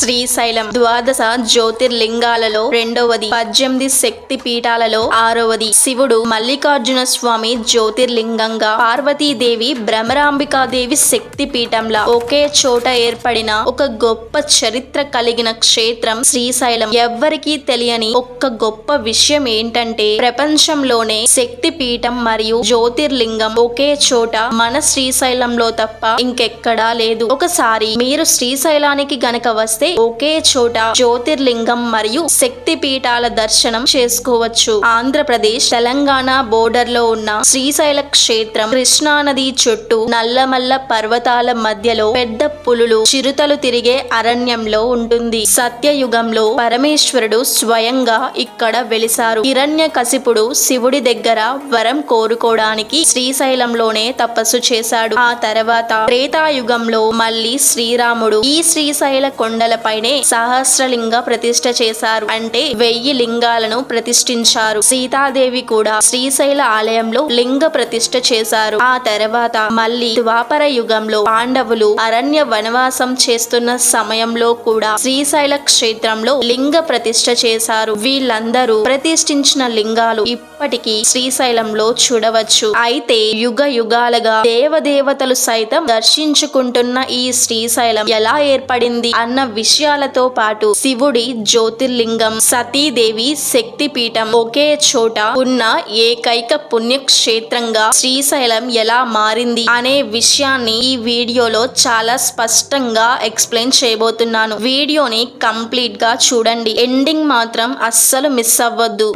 శ్రీశైలం ద్వాదశ జ్యోతిర్లింగాలలో రెండవది, 18 శక్తి పీఠాలలో ఆరవది. శివుడు మల్లికార్జున స్వామి జ్యోతిర్లింగంగా, పార్వతీదేవి భ్రమరాంబికాదేవి శక్తి పీఠంలా ఒకే చోట ఏర్పడిన ఒక గొప్ప చరిత్ర కలిగిన క్షేత్రం శ్రీశైలం. ఎవ్వరికీ తెలియని ఒక్క గొప్ప విషయం ఏంటంటే, ప్రపంచంలోనే శక్తి పీఠం మరియు జ్యోతిర్లింగం ఒకే చోట మన శ్రీశైలంలో తప్ప ఇంకెక్కడా లేదు. ఒకసారి మీరు శ్రీశైలానికి గనక వస్తే ఒకే చోట జ్యోతిర్లింగం మరియు శక్తి పీఠాల దర్శనం చేసుకోవచ్చు. ఆంధ్రప్రదేశ్ తెలంగాణ బోర్డర్ లో ఉన్న శ్రీశైల క్షేత్రం కృష్ణానది చుట్టూ నల్లమల్ల పర్వతాల మధ్యలో పెద్ద పులులు, చిరుతలు తిరిగే అరణ్యంలో ఉంటుంది. సత్యయుగంలో పరమేశ్వరుడు స్వయంగా ఇక్కడ వెలిసారు. హిరణ్యకశిపుడు శివుడి దగ్గర వరం కోరుకోవడానికి శ్రీశైలంలోనే తపస్సు చేశాడు. ఆ తర్వాత త్రేతాయుగంలో మళ్ళీ శ్రీరాముడు ఈ శ్రీశైల కొండలపైనే సహస్రలింగ ప్రతిష్ఠ చేశారు. అంటే 1000 లింగాలను ప్రతిష్ఠించారు. సీతాదేవి కూడా శ్రీశైల ఆలయంలో లింగ ప్రతిష్ఠ చేశారు. ఆ తర్వాత మళ్ళీ ద్వాపర యుగంలో పాండవులు అరణ్య వనవాసం చేస్తున్న సమయంలో కూడా శ్రీశైల క్షేత్రంలో లింగ ప్రతిష్ఠ చేశారు. వీళ్ళందరూ ప్రతిష్ఠించిన లింగాలు ఇప్పటికీ శ్రీశైలంలో చూడవచ్చు. అయితే యుగ యుగాలుగా దేవదేవతలు సైతం దర్శించుకుంటున్న ఈ శ్రీశైలం ఎలా ఏర్పడింది అన్న విషయాలతో పాటు శివుడి జ్యోతిర్లింగం, సతీదేవి శక్తి పీఠం ఒకే చోట ఉన్న ఏకైక పుణ్యక్షేత్రంగా శ్రీశైలం ఎలా మారింది అనే విషయాన్ని ఈ వీడియోలో చాలా స్పష్టంగా ఎక్స్ప్లెయిన్ చేయబోతున్నాను. వీడియోని కంప్లీట్ గా చూడండి, ఎండింగ్ మాత్రం అస్సలు మిస్ అవ్వద్దు.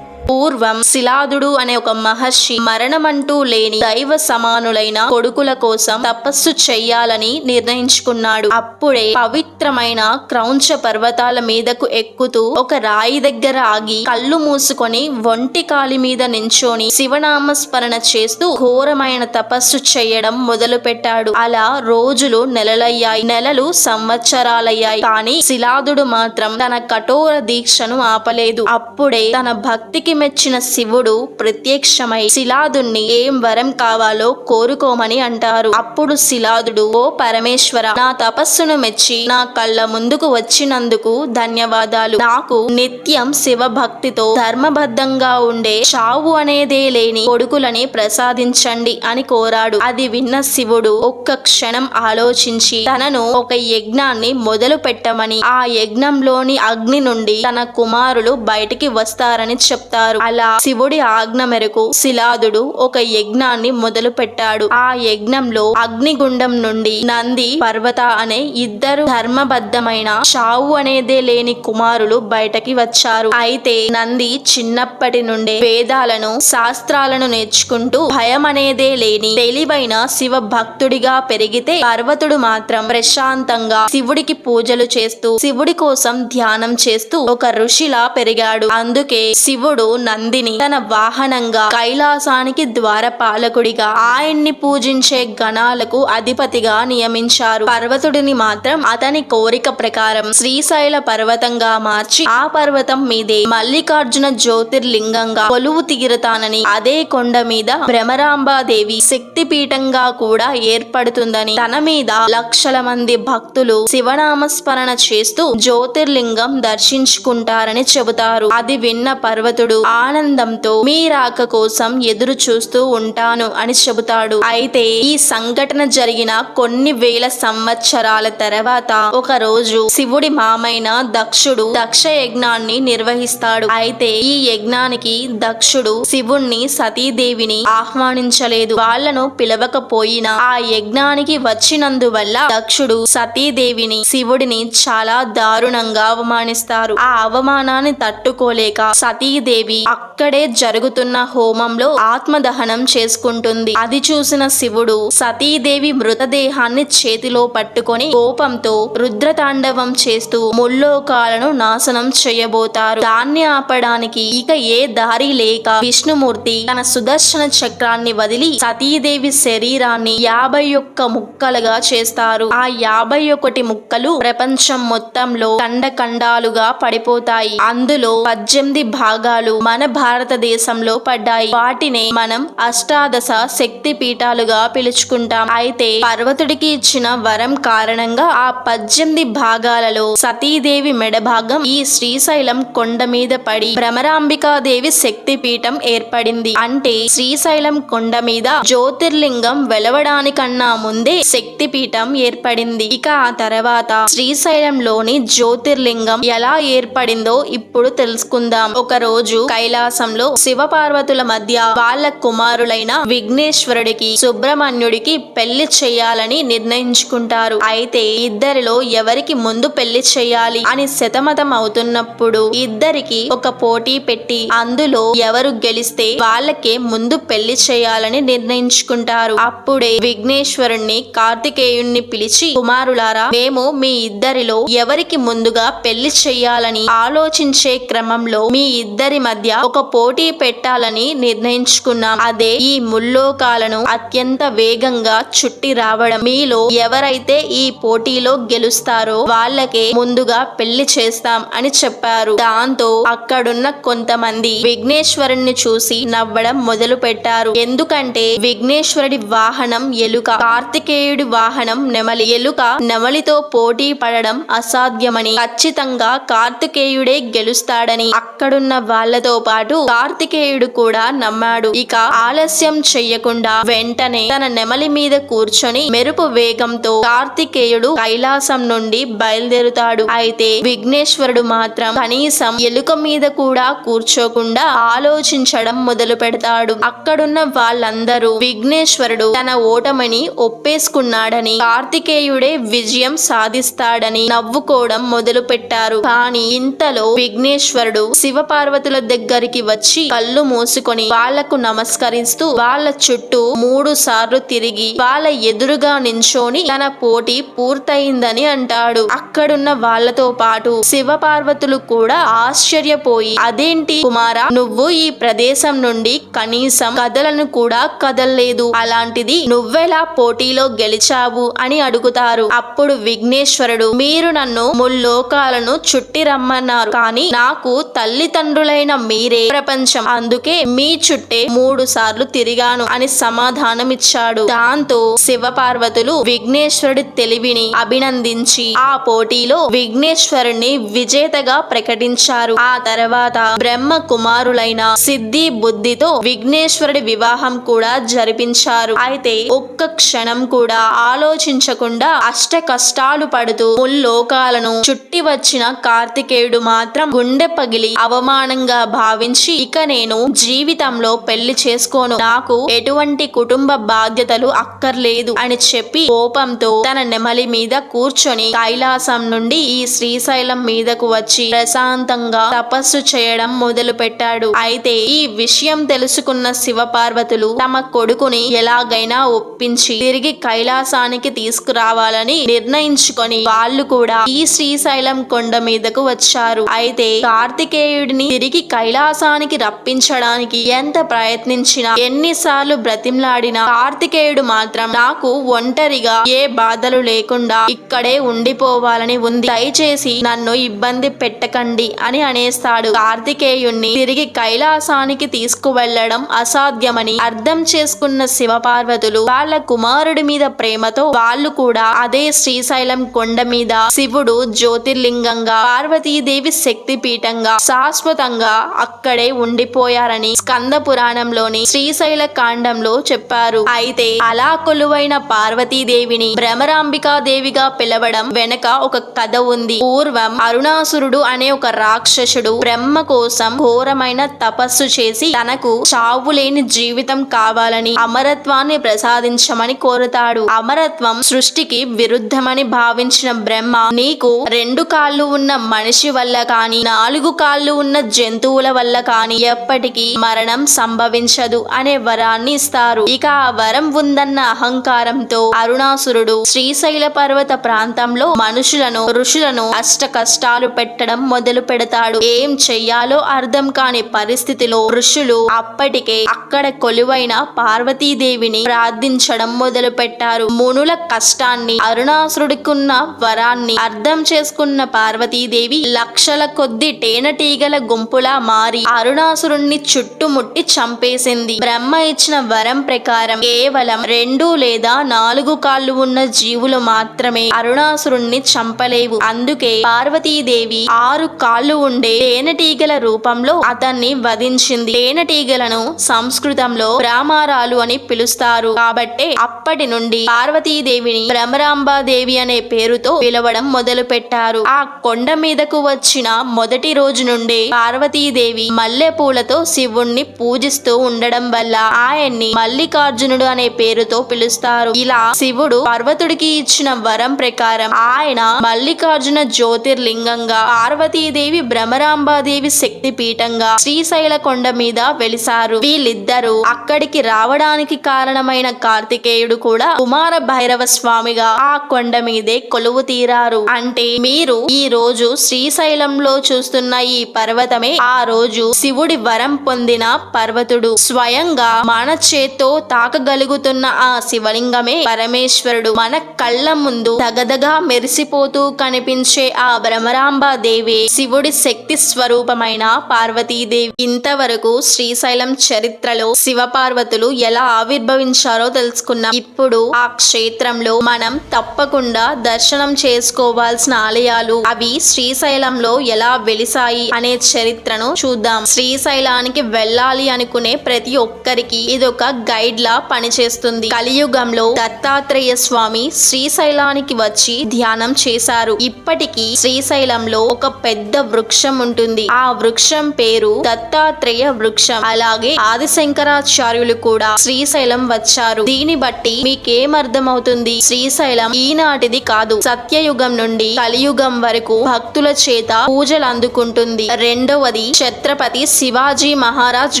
పూర్వం శిలాదుడు అనే ఒక మహర్షి మరణమంటూ లేని దైవ సమానులైన కొడుకుల కోసం తపస్సు చెయ్యాలని నిర్ణయించుకున్నాడు. అప్పుడే పవిత్రమైన క్రౌంచ పర్వతాల మీదకు ఎక్కుతూ ఒక రాయి దగ్గర ఆగి కళ్ళు మూసుకొని ఒంటి కాలి మీద నించోని శివనామస్మరణ చేస్తూ ఘోరమైన తపస్సు చేయడం మొదలు పెట్టాడు. అలా రోజులు నెలలయ్యాయి, నెలలు సంవత్సరాలయ్యాయి. కానీ శిలాదుడు మాత్రం తన కఠోర దీక్షను ఆపలేదు. అప్పుడే తన భక్తికి మెచ్చిన శివుడు ప్రత్యక్షమై శిలాదుణ్ణి ఏం వరం కావాలో కోరుకోమని అంటారు. అప్పుడు శిలాదుడు, ఓ పరమేశ్వర, నా తపస్సును మెచ్చి నా కళ్ళ ముందుకు వచ్చినందుకు ధన్యవాదాలు. నాకు నిత్యం శివ భక్తితో ధర్మబద్ధంగా ఉండే, చావు అనేదే లేని కొడుకులని ప్రసాదించండి అని కోరాడు. అది విన్న శివుడు ఒక్క క్షణం ఆలోచించి తనను ఒక యజ్ఞాన్ని మొదలు పెట్టమని, ఆ యజ్ఞంలోని అగ్ని నుండి తన కుమారులు బయటికి వస్తారని చెప్తారు. అలా శివుడి ఆజ్ఞ మేరకు శిలాదుడు ఒక యజ్ఞాన్ని మొదలు పెట్టాడు. ఆ యజ్ఞంలో అగ్నిగుండం నుండి నంది, పర్వత అనే ఇద్దరు ధర్మబద్ధమైన, చావు అనేదే లేని కుమారులు బయటకి వచ్చారు. అయితే నంది చిన్నప్పటి నుండే వేదాలను, శాస్త్రాలను నేర్చుకుంటూ భయం అనేదే లేని తెలివైన శివ భక్తుడిగా పెరిగితే, పర్వతుడు మాత్రం ప్రశాంతంగా శివుడికి పూజలు చేస్తూ, శివుడి కోసం ధ్యానం చేస్తూ ఒక ఋషిలా పెరిగాడు. అందుకే శివుడు నందిని తన వాహనంగా, కైలాసానికి ద్వారపాలకుడిగా, ఆయన్ని పూజించే గణాలకు అధిపతిగా నియమించారు. పర్వతుడిని మాత్రం అతని కోరిక ప్రకారం శ్రీశైల పర్వతంగా మార్చి ఆ పర్వతం మీదే మల్లికార్జున జ్యోతిర్లింగంగా కొలువు తీరతానని, అదే కొండ మీద భ్రమరాంబాదేవి శక్తి పీఠంగా కూడా ఏర్పడుతుందని, తన మీద లక్షల మంది భక్తులు శివనామస్మరణ చేస్తూ జ్యోతిర్లింగం దర్శించుకుంటారని చెబుతారు. అది విన్న పర్వతుడు ఆనందంతో మీ రాక కోసం ఎదురు చూస్తూ ఉంటాను అని చెబుతాడు. అయితే ఈ సంఘటన జరిగిన కొన్ని వేల సంవత్సరాల తర్వాత ఒక రోజు శివుడి మామైన దక్షుడు దక్ష యజ్ఞాన్ని నిర్వహిస్తాడు. అయితే ఈ యజ్ఞానికి దక్షుడు శివుణ్ణి, సతీదేవిని ఆహ్వానించలేదు. వాళ్లను పిలవకపోయినా ఆ యజ్ఞానికి వచ్చినందువల్ల దక్షుడు సతీదేవిని, శివుడిని చాలా దారుణంగా అవమానిస్తారు. ఆ అవమానాన్ని తట్టుకోలేక సతీదేవి అక్కడే జరుగుతున్న హోమంలో ఆత్మదహనం చేసుకుంటుంది. అది చూసిన శివుడు సతీదేవి మృతదేహాన్ని చేతిలో పట్టుకొని కోపంతో రుద్రతాండవం చేస్తూ ముల్లోకాలను నాశనం చేయబోతారు. దాన్ని ఆపడానికి ఇక ఏ దారి లేక విష్ణుమూర్తి తన సుదర్శన చక్రాన్ని వదిలి సతీదేవి శరీరాన్ని 51 ముక్కలుగా చేస్తారు. ఆ 51 ముక్కలు ప్రపంచం మొత్తంలో ఖండఖండాలుగా పడిపోతాయి. అందులో 18 భాగాలు మన భారతదేశంలో పడ్డాయి. వాటినే మనం అష్టాదశ శక్తి పీఠాలుగా పిలుచుకుంటాం. అయితే పర్వతుడికి ఇచ్చిన వరం కారణంగా ఆ 18 భాగాలలో సతీదేవి మెడ భాగం ఈ శ్రీశైలం కొండ మీద పడి భ్రమరాంబికాదేవి శక్తి పీఠం ఏర్పడింది. అంటే శ్రీశైలం కొండ మీద జ్యోతిర్లింగం వెలవడానికన్నా ముందే శక్తి పీఠం ఏర్పడింది. ఇక ఆ తర్వాత శ్రీశైలంలోని జ్యోతిర్లింగం ఎలా ఏర్పడిందో ఇప్పుడు తెలుసుకుందాం. ఒక రోజు కైలాసంలో శివపార్వతుల మధ్య వాళ్ళ కుమారులైన విఘ్నేశ్వరుడికి సుబ్రహ్మణ్యుడికి పెళ్లి చేయాలని నిర్ణయించుకుంటారు. అయితే ఇద్దరిలో ఎవరికి ముందు పెళ్లి చేయాలి అని శతమతం అవుతున్నప్పుడు ఇద్దరికి ఒక పోటీ పెట్టి అందులో ఎవరు గెలిస్తే వాళ్ళకే ముందు పెళ్లి చేయాలని నిర్ణయించుకుంటారు. అప్పుడే విఘ్నేశ్వరుణ్ణి కార్తికేయుణ్ణి పిలిచి, కుమారులారా, మేము మీ ఇద్దరిలో ఎవరికి ముందుగా పెళ్లి చెయ్యాలని ఆలోచించే క్రమంలో మీ ఇద్దరి మధ్య ఒక పోటీ పెట్టాలని నిర్ణయించుకున్నాం. అదే ఈ ముల్లోకాలను అత్యంత వేగంగా చుట్టి రావడం. మీలో ఎవరైతే ఈ పోటీలో గెలుస్తారో వాళ్ళకే ముందుగా పెళ్లి చేస్తాం అని చెప్పారు. దాంతో అక్కడున్న కొంతమంది విఘ్నేశ్వరుణ్ణి చూసి నవ్వడం మొదలు పెట్టారు. ఎందుకంటే విఘ్నేశ్వరుడి వాహనం ఎలుక, కార్తికేయుడి వాహనం నెమలి. ఎలుక నెమలితో పోటీ పడడం అసాధ్యమని, ఖచ్చితంగా కార్తికేయుడే గెలుస్తాడని అక్కడున్న వాళ్ళతో పాటు కార్తికేయుడు కూడా నమ్మాడు. ఇక ఆలస్యం చెయ్యకుండా వెంటనే తన నెమలి మీద కూర్చొని మెరుపు వేగంతో కార్తికేయుడు కైలాసం నుండి బయలుదేరుతాడు. అయితే విఘ్నేశ్వరుడు మాత్రం కనీసం ఎలుక మీద కూడా కూర్చోకుండా ఆలోచించడం మొదలు పెడతాడు. అక్కడున్న వాళ్ళందరూ విఘ్నేశ్వరుడు తన ఓటమిని ఒప్పేసుకున్నాడని, కార్తికేయుడే విజయం సాధిస్తాడని నవ్వుకోవడం మొదలు పెట్టారు. కానీ ఇంతలో విఘ్నేశ్వరుడు శివపార్వతుల దగ్గరికి వచ్చి కళ్ళు మూసుకొని వాళ్లకు నమస్కరిస్తూ వాళ్ళ చుట్టూ 3 సార్లు తిరిగి వాళ్ళ ఎదురుగా నించోని తన పోటీ పూర్తయిందని అంటాడు. అక్కడున్న వాళ్ళతో పాటు శివపార్వతులు కూడా ఆశ్చర్యపోయి, అదేంటి కుమారా, నువ్వు ఈ ప్రదేశం నుండి కనీసం కదలను కూడా కదల్లేదు, అలాంటిది నువ్వెలా పోటీలో గెలిచావు అని అడుగుతారు. అప్పుడు విఘ్నేశ్వరుడు, మీరు నన్ను ముల్లోకాలను చుట్టి రమ్మన్నారు, కానీ నాకు తల్లిదండ్రులైన మీరే ప్రపంచం, అందుకే మీ చుట్టే 3 సార్లు తిరిగాను అని సమాధానమిచ్చాడు. దాంతో శివపార్వతులు విఘ్నేశ్వరుడి తెలివిని అభినందించి ఆ పోటీలో విఘ్నేశ్వరుణ్ణి విజేతగా ప్రకటించారు. ఆ తర్వాత బ్రహ్మ కుమారులైన సిద్ధి బుద్ధితో విఘ్నేశ్వరుడి వివాహం కూడా జరిపించారు. అయితే ఒక్క క్షణం కూడా ఆలోచించకుండా అష్ట కష్టాలు పడుతూ ముల్లోకాలను చుట్టి వచ్చిన కార్తికేయుడు మాత్రం గుండె పగిలి అవమానంగా భావించి, ఇక నేను జీవితంలో పెళ్లి చేసుకోను, నాకు ఎటువంటి కుటుంబ బాధ్యతలు అక్కర్లేదు అని చెప్పి కోపంతో తన నెమలి మీద కూర్చొని కైలాసం నుండి ఈ శ్రీశైలం మీదకు వచ్చి ప్రశాంతంగా తపస్సు చేయడం మొదలు పెట్టాడు. అయితే ఈ విషయం తెలుసుకున్న శివపార్వతులు తమ కొడుకుని ఎలాగైనా ఒప్పించి తిరిగి కైలాసానికి తీసుకురావాలని నిర్ణయించుకొని వాళ్ళు కూడా ఈ శ్రీశైలం కొండ మీదకు వచ్చారు. అయితే కార్తికేయుడిని తిరిగి కైలాసానికి రప్పించడానికి ఎంత ప్రయత్నించినా, ఎన్నిసార్లు బ్రతిమలాడినా కార్తికేయుడు మాత్రం నాకు ఒంటరిగా ఏ బాధలు లేకుండా ఇక్కడే ఉండిపోవాలని ఉంది, దయచేసి నన్ను ఇబ్బంది పెట్టకండి అని అనేస్తాడు. కార్తికేయుణ్ణి తిరిగి కైలాసానికి తీసుకువెళ్లడం అసాధ్యమని అర్థం చేసుకున్న శివపార్వతులు వాళ్ళ కుమారుడి మీద ప్రేమతో వాళ్ళు కూడా అదే శ్రీశైలం కొండ మీద శివుడు జ్యోతిర్లింగంగా, పార్వతీదేవి శక్తి పీఠంగా శాశ్వతంగా అక్కడే ఉండిపోయారని స్కంద పురాణంలోని శ్రీశైల కాండంలో చెప్పారు. అయితే అలా కొలువైన పార్వతీదేవిని భ్రమరాంబికాదేవిగా పిలవడం వెనక ఒక కథ ఉంది. పూర్వం అరుణాసురుడు అనే ఒక రాక్షసుడు బ్రహ్మ కోసం ఘోరమైన తపస్సు చేసి తనకు చావులేని జీవితం కావాలని, అమరత్వాన్ని ప్రసాదించమని కోరుతాడు. అమరత్వం సృష్టికి విరుద్ధమని భావించిన బ్రహ్మ, నీకు 2 కాళ్ళు ఉన్న మనిషి వల్ల కాని 4 కాళ్ళు ఉన్న జంతువుల వల్ల కాని ఎప్పటికీ మరణం సంభవించదు అనే వరాన్ని ఇస్తారు. ఇక ఆ వరం ఉందన్న అహంకారంతో అరుణాసురుడు శ్రీశైల పర్వత ప్రాంతంలో మనుషులను, ఋషులను అష్ట కష్టాలు పెట్టడం మొదలు పెడతాడు. ఏం చెయ్యాలో అర్థం కాని పరిస్థితిలో ఋషులు అప్పటికే అక్కడ కొలువైన పార్వతీదేవిని ప్రార్థించడం మొదలు పెట్టారు. మునుల కష్టాన్ని, అరుణాసురుడికున్న వరాన్ని అర్థం చేసుకున్న పార్వతీదేవి లక్షల కొద్ది తేనెటీగల గుంపులా మారి అరుణాసురుణ్ణి చుట్టుముట్టి చంపేసింది. బ్రహ్మ ఇచ్చిన వరం ప్రకారం కేవలం 2 లేదా 4 కాళ్ళు ఉన్న జీవులు మాత్రమే అరుణాసురుణ్ణి చంపలేవు. అందుకే పార్వతీదేవి 6 కాళ్ళు ఉండే తేనెటీగల రూపంలో అతన్ని వధించింది. తేనెటీగలను సంస్కృతంలో భ్రామారాలు అని పిలుస్తారు. కాబట్టే అప్పటి నుండి పార్వతీదేవిని భ్రమరాంబాదేవి అనే పేరుతో పిలవడం మొదలు పెట్టారు. ఆ కొండ మీదకు వచ్చిన మొదటి రోజు నుండి పార్వతీదేవి మల్లెపూలతో శివుణ్ణి పూజిస్తూ ఉండడం వల్ల ఆయన్ని మల్లికార్జునుడు అనే పేరుతో పిలుస్తారు. ఇలా శివుడు పర్వతుడికి ఇచ్చిన వరం ప్రకారం ఆయన మల్లికార్జున జ్యోతిర్లింగంగా, పార్వతీదేవి భ్రమరాంబాదేవి శక్తి పీఠంగా శ్రీశైల కొండ మీద వెలిసారు. వీళ్ళిద్దరూ అక్కడికి రావడానికి కారణమైన కార్తికేయుడు కూడా కుమార భైరవ స్వామిగా ఆ కొండ మీదే కొలువు తీరారు. అంటే మీరు ఈ రోజు శ్రీశైలంలో చూస్తున్న ఈ పర్వతమే ఆ రోజు శివుడి వరం పొందిన పర్వతుడు. స్వయంగా మన చేత్తో తాకగలుగుతున్న ఆ శివలింగమే పరమేశ్వరుడు. మన కళ్ళ ముందు దగదగా మెరిసిపోతూ కనిపించే ఆ భ్రమరాంబాదేవి శివుడి శక్తి స్వరూపమైన పార్వతీదేవి. ఇంతవరకు శ్రీశైలం చరిత్రలో శివపార్వతులు ఎలా ఆవిర్భవించారో తెలుసుకున్నాం. ఇప్పుడు ఆ క్షేత్రంలో మనం తప్పకుండా దర్శనం చేసుకోవాల్సిన ఆలయాలు, అవి శ్రీశైలంలో ఎలా వెలిసాయి అనే చరిత్రను చూద్దాం. శ్రీశైలానికి వెళ్ళాలి అనుకునే ప్రతి ఒక్కరికి ఇదొక గైడ్ లా పనిచేస్తుంది. కలియుగంలో దత్తాత్రేయ స్వామి శ్రీశైలానికి వచ్చి ధ్యానం చేశారు. ఇప్పటికీ శ్రీశైలంలో ఒక పెద్ద వృక్షం ఉంటుంది. ఆ వృక్షం పేరు దత్తాత్రేయ వృక్షం. అలాగే ఆదిశంకరాచార్యులు కూడా శ్రీశైలం వచ్చారు. దీని బట్టి మీకేమర్థమవుతుంది? శ్రీశైలం ఈనాటిది కాదు, సత్యయుగం నుండి కలియుగం వరకు భక్తుల చేత పూజలు అందుకుంటుంది. రెండవది ఛత్రపతి శివాజీ మహారాజ్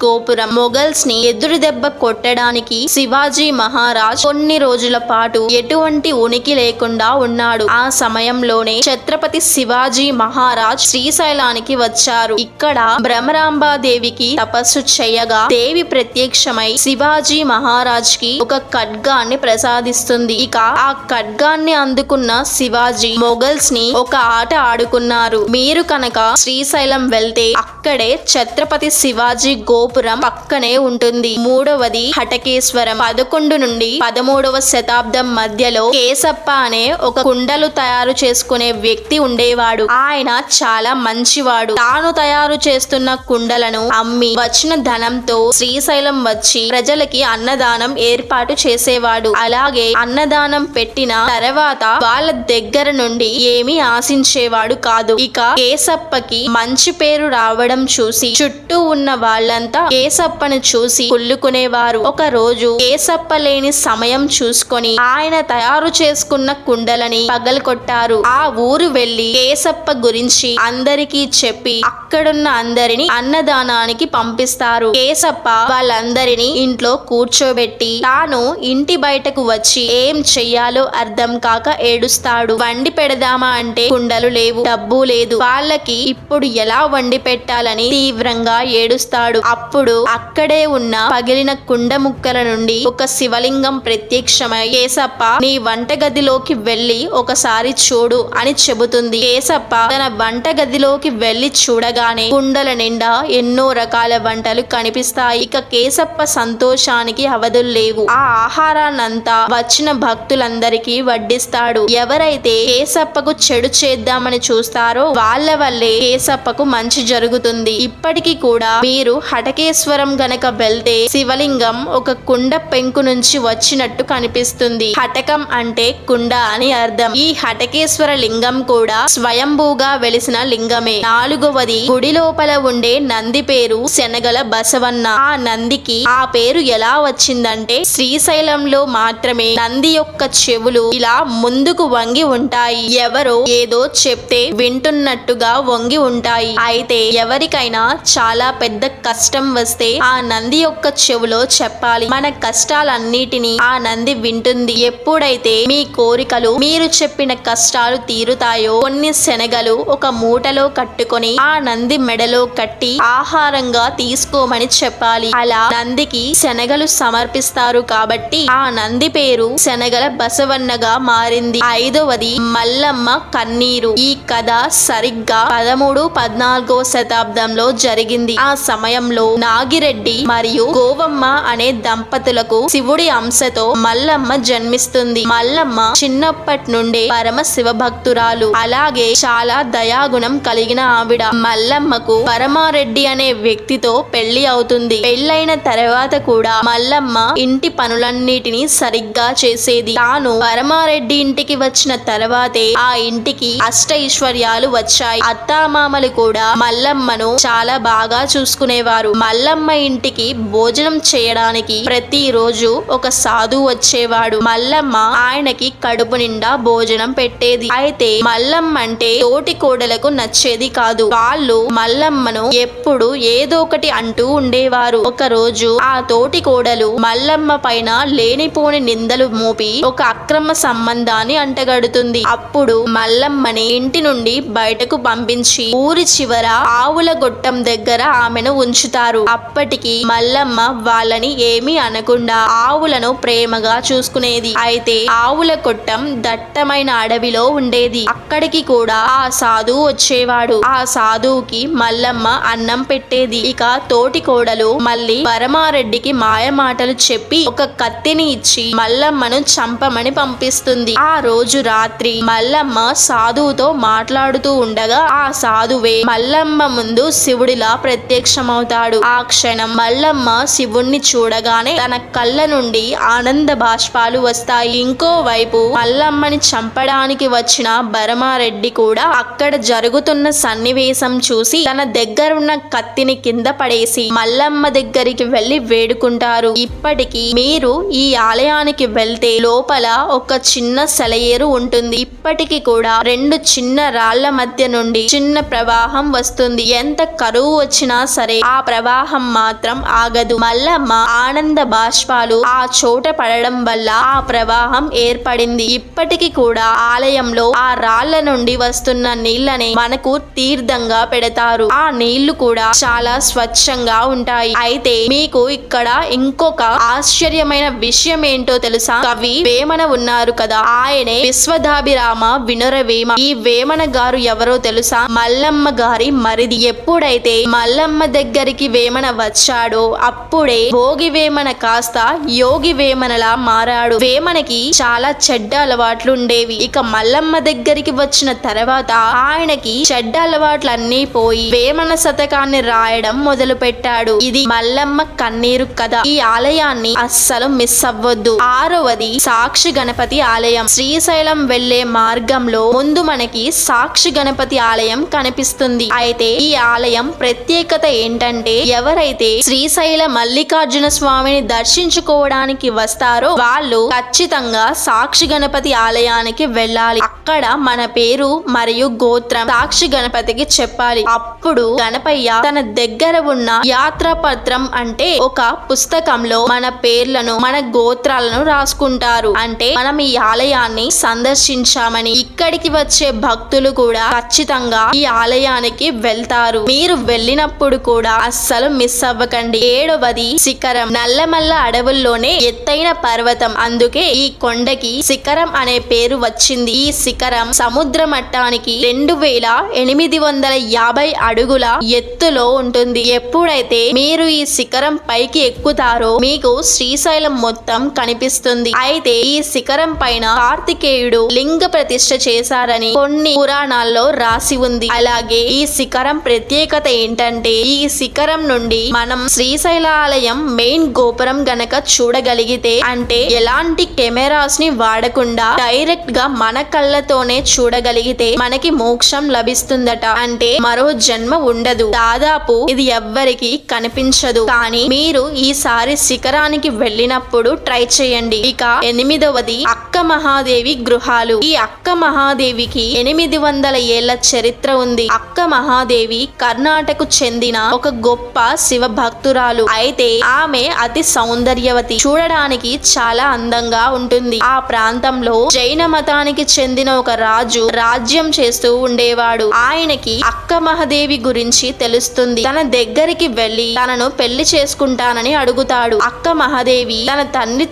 గోపురం. మొఘల్స్ ని ఎదురు దెబ్బ కొట్టడానికి శివాజీ మహారాజ్ కొన్ని రోజుల పాటు ఎటువంటి ఉనికి లేకుండా ఉన్నాడు. ఆ సమయంలోనే ఛత్రపతి శివాజీ మహారాజ్ శ్రీశైలానికి వచ్చారు. ఇక్కడ భ్రమరాంబాదేవికి తపస్సు చేయగా దేవి ప్రత్యక్షమై శివాజీ మహారాజ్ కి ఒక ఖడ్గాన్ని ప్రసాదిస్తుంది. ఇక ఆ ఖడ్గాన్ని అందుకున్న శివాజీ మొఘల్స్ ని ఒక ఆట ఆడుకున్నారు. మీరు కనుక శ్రీశైలం వెళ్తే అక్కడే ఛత్రపతి శివాజీ గోపురం పక్కనే ఉంటుంది. మూడవది హటకేశ్వరం. 11 నుండి 13వ శతాబ్దం మధ్యలో కేశప్ప అనే ఒక కుండలు తయారు చేసుకునే వ్యక్తి ఉండేవాడు. ఆయన చాలా మంచివాడు. తాను తయారు చేస్తున్న కుండలను అమ్మి వచ్చిన ధనంతో శ్రీశైలం వచ్చి ప్రజలకి అన్నదానం ఏర్పాటు చేసేవాడు. అలాగే అన్నదానం పెట్టిన తర్వాత వాళ్ళ దగ్గర నుండి ఏమీ ఆశించేవాడు కాదు. ఇక కేశప్పకి మంచి పేరు రావడం చూసి చుట్టూ ఉన్న వాళ్ళంతా కేశప్పను చూసి కుళ్ళుకునేవారు. ఒక రోజు కేశప్ప లేని సమయం చూసుకొని ఆయన తయారు చేసుకున్న కుండలని పగలకొట్టారు. ఆ ఊరు వెళ్లి కేశప్ప గురించి అందరికీ చెప్పి అక్కడున్న అందరిని అన్నదానానికి పంపిస్తారు. కేశప్ప వాళ్ళందరినీ ఇంట్లో కూర్చోబెట్టి తాను ఇంటి బయటకు వచ్చి ఏం చెయ్యాలో అర్థం కాక ఏడుస్తాడు. వండి పెడదామా అంటే కుండలు లేవు, డబ్బు లేదు. వాళ్ళకి ఇప్పుడు ఎలా వండి పెట్టాలని తీవ్రంగా ఏడుస్తాడు. అప్పుడు అక్కడే ఉన్న పగిలిన కుండ ముక్కల నుండి ఒక శివలింగం ప్రత్యక్షమై కేశప్ప నీ వంటగదిలోకి వెళ్లి ఒకసారి చూడు అని చెబుతుంది. కేశప్ప తన వంటగదిలోకి వెళ్లి చూడగానే కుండల నిండా ఎన్నో రకాల వంటలు కనిపిస్తాయి. ఇక కేశప్ప సంతోషానికి అవధులు లేవు. ఆ ఆహారాన్నంతా వచ్చిన భక్తులందరికీ వడ్డిస్తాడు. ఎవరైతే కేశప్పకు చెడు చేద్దామని చూస్తారో వాళ్ళ వల్లే కేశప్పకు మంచి జరుగుతుంది. ఇప్పటికీ కూడా మీరు హటకేశ్వరం గనక వెళ్తే శివలింగం ఒక కుండ పెంకు నుంచి వచ్చినట్టు కనిపిస్తుంది. హటకం అంటే కుండ అని అర్థం. ఈ హటకేశ్వర లింగం కూడా స్వయంభూగా వెలిసిన లింగమే. నాలుగవది గుడి లోపల ఉండే నంది పేరు శనగల బసవన్న. ఆ నందికి ఆ పేరు ఎలా వచ్చిందంటే శ్రీశైలంలో మాత్రమే నంది యొక్క చెవులు ఇలా ముందుకు వంగి ఉంటాయి. ఎవరో ఏదో చెప్తే వింటున్నట్టుగా వంగి ఉంటాయి. అయితే ఎవరికైనా చాలా పెద్ద కష్టం వస్తే ఆ నంది యొక్క చెవులో చెప్పాలి. మన కష్టాలన్నిటినీ ఆ నంది వింటుంది. ఎప్పుడైతే మీ కోరికలు, మీరు చెప్పిన కష్టాలు తీరుతాయో కొన్ని శనగలు ఒక మూటలో కట్టుకొని ఆ నంది మెడలో కట్టి ఆహారంగా తీసుకోమని చెప్పాలి. అలా నందికి శనగలు సమర్పిస్తారు కాబట్టి ఆ నంది పేరు శనగల బసవన్నగా మారింది. ఐదవది మల్లమ్మ కన్నీరు. ఈ కథ సరిగ్గా 13-14వ శతాబ్దం శతాబ్దంలో జరిగింది. ఆ సమయంలో నాగిరెడ్డి మరియు గోవమ్మ అనే దంపతులకు శివుడి అంశతో మల్లమ్మ జన్మిస్తుంది. మల్లమ్మ చిన్నప్పటి నుండే పరమ శివ భక్తురాలు, అలాగే చాలా దయాగుణం కలిగిన ఆవిడ. మల్లమ్మకు పరమారెడ్డి అనే వ్యక్తితో పెళ్లి అవుతుంది. పెళ్లైన తర్వాత కూడా మల్లమ్మ ఇంటి పనులన్నిటినీ సరిగ్గా చేసేది. తాను పరమారెడ్డి ఇంటికి వచ్చిన తర్వాతే ఆ ఇంటికి అష్టైశ్వర్యాలు వచ్చాయి. అత్తామామలు కూడా మల్లమ్మను చాలా బాగా చూసుకునేవారు. మల్లమ్మ ఇంటికి భోజనం చేయడానికి ప్రతిరోజు ఒక సాధువు వచ్చేవాడు. మల్లమ్మ ఆయనకి కడుపు నిండా భోజనం పెట్టేది. అయితే మల్లమ్మ అంటే తోటి కోడలకు నచ్చేది కాదు. వాళ్ళు మల్లమ్మను ఎప్పుడు ఏదో ఒకటి అంటూ ఉండేవారు. ఒక రోజు ఆ తోటి కోడలు మల్లమ్మ పైన లేనిపోని నిందలు మోపి ఒక అక్రమ సంబంధాన్ని అంటగడుతుంది. అప్పుడు మల్లమ్మని ఇంటి నుండి బయటకు పంపించి ఊరి చివర ఆవుల గొట్టం దగ్గర ఆమెను ఉంచుతారు. అప్పటికి మల్లమ్మ వాళ్ళని ఏమీ అనకుండా ఆవులను ప్రేమగా చూసుకునేది. అయితే ఆవుల కొట్టం దట్టమైన అడవిలో ఉండేది. అక్కడికి కూడా ఆ సాధువు వచ్చేవాడు. ఆ సాధువుకి మల్లమ్మ అన్నం పెట్టేది. ఇక తోటి కోడలు మళ్ళీ పరమారెడ్డికి మాయ మాటలు చెప్పి ఒక కత్తిని ఇచ్చి మల్లమ్మను చంపమని పంపిస్తుంది. ఆ రోజు రాత్రి మల్లమ్మ సాధువుతో మాట్లాడుతూ ఉండగా ఆ సాధువే మల్లమ్మ ముందు శివుడిలా ప్రత్యక్షమవుతాడు. ఆ క్షణం మల్లమ్మ శివుణ్ణి చూడగానే తన కళ్ళ నుండి ఆనంద బాష్పాలు వస్తాయి. ఇంకోవైపు మల్లమ్మని చంపడానికి వచ్చిన పరమారెడ్డి కూడా అక్కడ జరుగుతున్న సన్నివేశం చూసి తన దగ్గరున్న కత్తిని కింద పడేసి మల్లమ్మ దగ్గరికి వెళ్లి వేడుకుంటారు. ఇప్పటికీ మీరు ఈ ఆలయానికి వెళ్తే లోపల ఒక చిన్న సెలయేరు ఉంటుంది. ఇప్పటికీ కూడా రెండు చిన్న రాళ్ల మధ్య నుండి చిన్న ప్రవాహం వస్తుంది. ఎంత కరువు వచ్చినా సరే ఆ ప్రవాహం మాత్రం ఆగదు. మల్లమ్మ ఆనంద బాష్పాలు ఆ చోట పడడం వల్ల ఆ ప్రవాహం ఏర్పడింది. ఇప్పటికీ కూడా ఆలయంలో ఆ రాళ్ల నుండి వస్తున్న నీళ్లని మనకు తీర్థంగా పెడతారు. ఆ నీళ్లు కూడా చాలా స్వచ్ఛంగా ఉంటాయి. అయితే మీకు ఇక్కడ ఇంకొక ఆశ్చర్యమైన విషయం ఏంటో తెలుసా? కవి వేమన ఉన్నారు కదా, ఆయనే విశ్వదాభిరామ వినురవేమ. ఈ వేమన గారు ఎవరో తెలుసా? మల్లమ్మ గారి మరిది. ఎప్పుడైతే మల్లమ్మ దగ్గరికి వేమన వచ్చాడో అప్పుడే భోగి వేమన కాస్త యోగి వేమనలా మారాడు. వేమనకి చాలా చెడ్డ అలవాట్లు ఉండేవి. ఇక మల్లమ్మ దగ్గరికి వచ్చిన తర్వాత ఆయనకి చెడ్డ అలవాట్లన్నీ పోయి వేమన శతకాన్ని రాయడం మొదలు పెట్టాడు. ఇది మల్లమ్మ కన్నీరు కథ. ఈ ఆలయాన్ని అస్సలు మిస్ అవ్వద్దు. 6వది సాక్షి గణపతి ఆలయం. శ్రీశైలం వెళ్లే మార్గంలో ముందు మనకి సాక్షి గణపతి ఆలయం కనిపిస్తుంది. అయితే ఈ ఆలయం ప్రత్యేకత ఏంటంటే ఎవరైతే శ్రీశైల మల్లికార్జున స్వామిని దర్శించుకోవడానికి వస్తారో వాళ్ళు ఖచ్చితంగా సాక్షి గణపతి ఆలయానికి వెళ్ళాలి. అక్కడ మన పేరు మరియు గోత్రం సాక్షి గణపతికి చెప్పాలి. అప్పుడు గణపయ్య తన దగ్గర ఉన్న యాత్రాపత్రం అంటే ఒక పుస్తకంలో మన పేర్లను మన గోత్రాలను రాసుకుంటారు. అంటే మనం ఈ ఆలయాన్ని సందర్శించామని. ఇక్కడికి వచ్చే భక్తులు కూడా ఖచ్చితంగా ఈ ఆలయానికి వెళ్తారు. మీరు వెళ్ళినప్పుడు కూడా అస్సలు మిస్ అవ్వకండి. 7వది శిఖరం. నల్లమల్ల అడవుల్లోనే ఎత్తైన పర్వతం. అందుకే ఈ కొండకి శిఖరం అనే పేరు వచ్చింది. ఈ శిఖరం సముద్ర మట్టానికి 2850 అడుగుల ఎత్తులో ఉంటుంది. ఎప్పుడైతే మీరు ఈ శిఖరం పైకి ఎక్కుతారో మీకు శ్రీశైలం మొత్తం కనిపిస్తుంది. అయితే ఈ శిఖరం పైన కార్తికేయుడు లింగ ప్రతిష్ఠ చేశారని కొన్ని పురాణాల్లో రాసి ఉంది. అలాగే ఈ శిఖరం ప్రత్యేకత ఏంటంటే ఈ శిఖరం నుండి మనం శ్రీశైలాలయం మెయిన్ గోపురం గనక చూడగలిగితే, అంటే ఎలాంటి కెమెరాస్ ని వాడకుండా డైరెక్ట్ గా మన కళ్ళతోనే చూడగలిగితే మనకి మోక్షం లభిస్తుందట. అంటే మరో జన్మ ఉండదు. దాదాపు ఇది ఎవ్వరికి కనిపించదు. కానీ మీరు ఈసారి శిఖరానికి వెళ్ళినప్పుడు ట్రై చేయండి. ఇక 8వది అక్క మహాదేవి గృహాలు. ఈ అక్క మహాదేవికి 800 ఏళ్ల చరిత్ర ఉంది. అక్క మహాదేవి కర్ణాటకకు చెందిన ఒక గొప్ప శివ భక్తురాలు. అయితే ఆమె అతి సౌందర్యవతి. చూడడానికి చాలా అందంగా ఉంటుంది. ఆ ప్రాంతంలో జైన మతానికి చెందిన ఒక రాజు రాజ్యం చేస్తూ ఉండేవాడు. ఆయనకి అక్క మహాదేవి గురించి తెలుస్తుంది. తన దగ్గరికి వెళ్లి తనను పెళ్లి చేసుకుంటానని అడుగుతాడు. అక్క మహాదేవి తన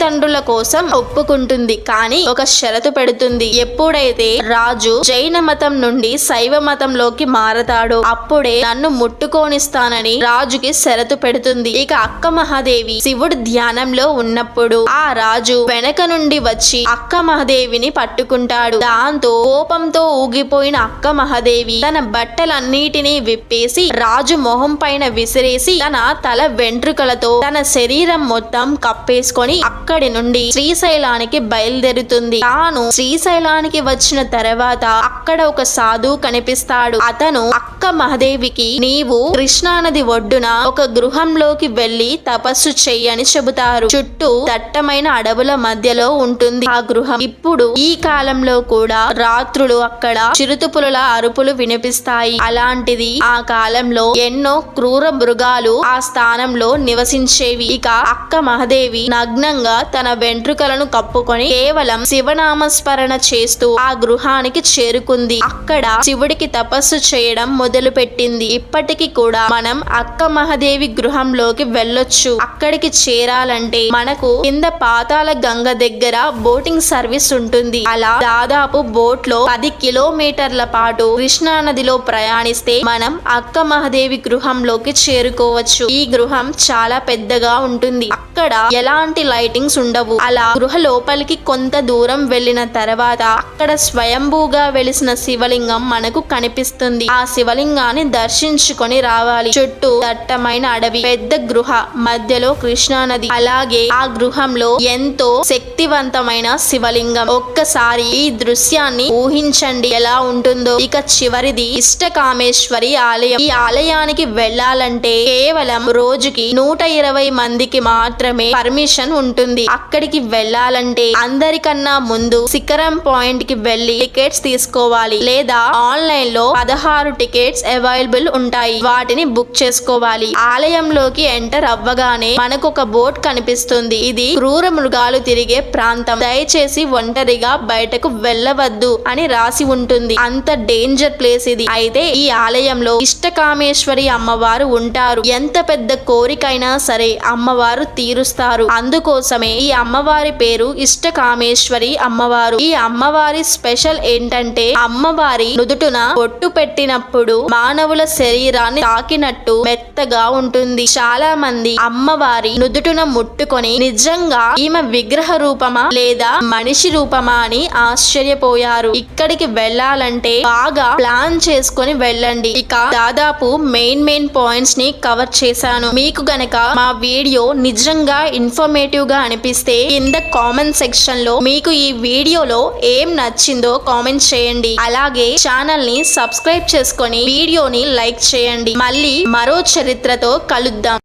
తండ్రుల కోసం ఒప్పుకుంటుంది. కానీ ఒక షరతు పెడుతుంది. ఎప్పుడైతే రాజు జైన మతం నుండి శైవ మతంలోకి మారతాడో అప్పుడే అప్పుడే నన్ను ముట్టుకోనిస్తానని రాజుకి షరతు పెడుతుంది. ఇక అక్క మహాదేవి శివుడు ధ్యానంలో ఉన్నప్పుడు ఆ రాజు వెనక నుండి వచ్చి అక్క మహాదేవిని పట్టుకుంటాడు. దాంతో కోపంతో ఊగిపోయిన అక్క మహాదేవి తన బట్టలన్నిటినీ విప్పేసి రాజు మొహం పైన విసిరేసి తన తల వెంట్రుకలతో తన శరీరం మొత్తం కప్పేసుకొని అక్కడి నుండి శ్రీశైలానికి బయలుదేరుతుంది. తాను శ్రీశైలానికి వచ్చిన తర్వాత అక్కడ ఒక సాధువు కనిపిస్తాడు. అతను అక్క మహాదేవికి నీవు కృష్ణానది ఒడ్డున ఒక గృహంలోకి వెళ్లి తపస్సు చెయ్యని చెబుతారు. చుట్టూ దట్టమైన అడవుల మధ్యలో ఉంటుంది ఆ గృహం. ఇప్పుడు ఈ కాలంలో కూడా రాత్రులు అక్కడ చిరుతపులుల అరుపులు వినిపిస్తాయి. అలాంటిది ఆ కాలంలో ఎన్నో క్రూర మృగాలు ఆ స్థానంలో నివసించేవి. ఇక అక్క మహాదేవి నగ్నంగా తన వెంట్రుకలను కప్పుకొని కేవలం శివనామస్మరణ చేస్తూ ఆ గృహానికి చేరుకుంది. అక్కడ శివుడికి తపస్సు చేయడం మొదలు పెట్టింది. ఇప్పటికి కూడా మనం అక్క మహాదేవి గృహంలోకి వెళ్ళొచ్చు. అక్కడికి చేరాలంటే మనకు కింద పాతాళ గంగ దగ్గర బోటింగ్ సర్వీస్ ఉంటుంది. అలా దాదాపు బోట్ లో 10 కిలోమీటర్ల పాటు కృష్ణా నదిలో ప్రయాణిస్తే మనం అక్క మహాదేవి గృహంలోకి చేరుకోవచ్చు. ఈ గృహం చాలా పెద్దగా ఉంటుంది. అక్కడ ఎలాంటి లైటింగ్స్ ఉండవు. అలా గృహ లోపలికి కొంత దూరం వెళ్ళిన తర్వాత అక్కడ స్వయంభూగా వెలిసిన శివలింగం మనకు కనిపిస్తుంది. ఆ శివలింగాన్ని దర్శించుకొని రావాలి. చుట్టూ దట్టమైన అడవి, పెద్ద గృహ, మధ్యలో కృష్ణా నది. అలాగే ఆ గృహంలో ఎంతో శక్తివంతమైన శివలింగం. ఒక్కసారి ఈ దృశ్యాన్ని ఊహించండి ఎలా ఉంటుందో. ఇక చివరిది ఇష్టకామేశ్వరి ఆలయం. ఈ ఆలయానికి వెళ్ళాలంటే కేవలం రోజుకి 120 మందికి మాత్రమే పర్మిషన్ ఉంటుంది. అక్కడికి వెళ్ళాలంటే అందరికన్నా ముందు శిఖరం పాయింట్ కి వెళ్లి టికెట్స్ తీసుకోవాలి. లేదా ఆన్లైన్ లో 16 టికెట్స్ అవైలబుల్ ఉంటాయి. వాటిని బుక్ చేసుకోవాలి. ఆలయంలోకి ఎంటర్ అవ్వగానే మనకు ఒక బోట్ కనిపిస్తుంది. ఇది క్రూర మృగాలు తిరిగే ప్రాంతం. దయచేసి ఒంటరిగా బయటకు వెళ్ళవద్దు అని రాసి ఉంటుంది. అంత డేంజర్ ప్లేస్ ఇది. అయితే ఈ ఆలయంలో ఇష్టకామేశ్వరి అమ్మవారు ఉంటారు. ఎంత పెద్ద కోరికైనా సరే అమ్మవారు తీరుస్తారు. అందుకోసమే ఈ అమ్మవారి పేరు ఇష్టకామేశ్వరి అమ్మవారు. ఈ అమ్మవారి స్పెషల్ ఏంటంటే అమ్మవారి నుదుటున బొట్టు పెట్టినప్పుడు మానవుల శరీరాన్ని తాకినట్టు మెత్తగా ఉంటుంది. చాలా మంది అమ్మవారి నుదుటున ముట్టుకొని నిజంగా ఈమె విగ్రహ రూపమా లేదా మనిషి రూపమా అని ఆశ్చర్యపోయారు. ఇక్కడికి వెళ్ళాలంటే బాగా ప్లాన్ చేసుకొని వెళ్ళండి. ఇక దాదాపు మెయిన్ పాయింట్స్ ని కవర్ చేశాను. మీకు గనక మా వీడియో నిజంగా ఇన్ఫర్మేటివ్ గా అనిపిస్తే కింద కామెంట్ సెక్షన్ లో మీకు ఈ వీడియోలో ఏం నచ్చిందో కామెంట్ చేయండి. అలాగే ఛానల్ ని సబ్స్క్రైబ్ చేసుకొని వీడియోని లైక్ చేయండి. మళ్ళీ మరో చరిత్రతో కలుద్దాం.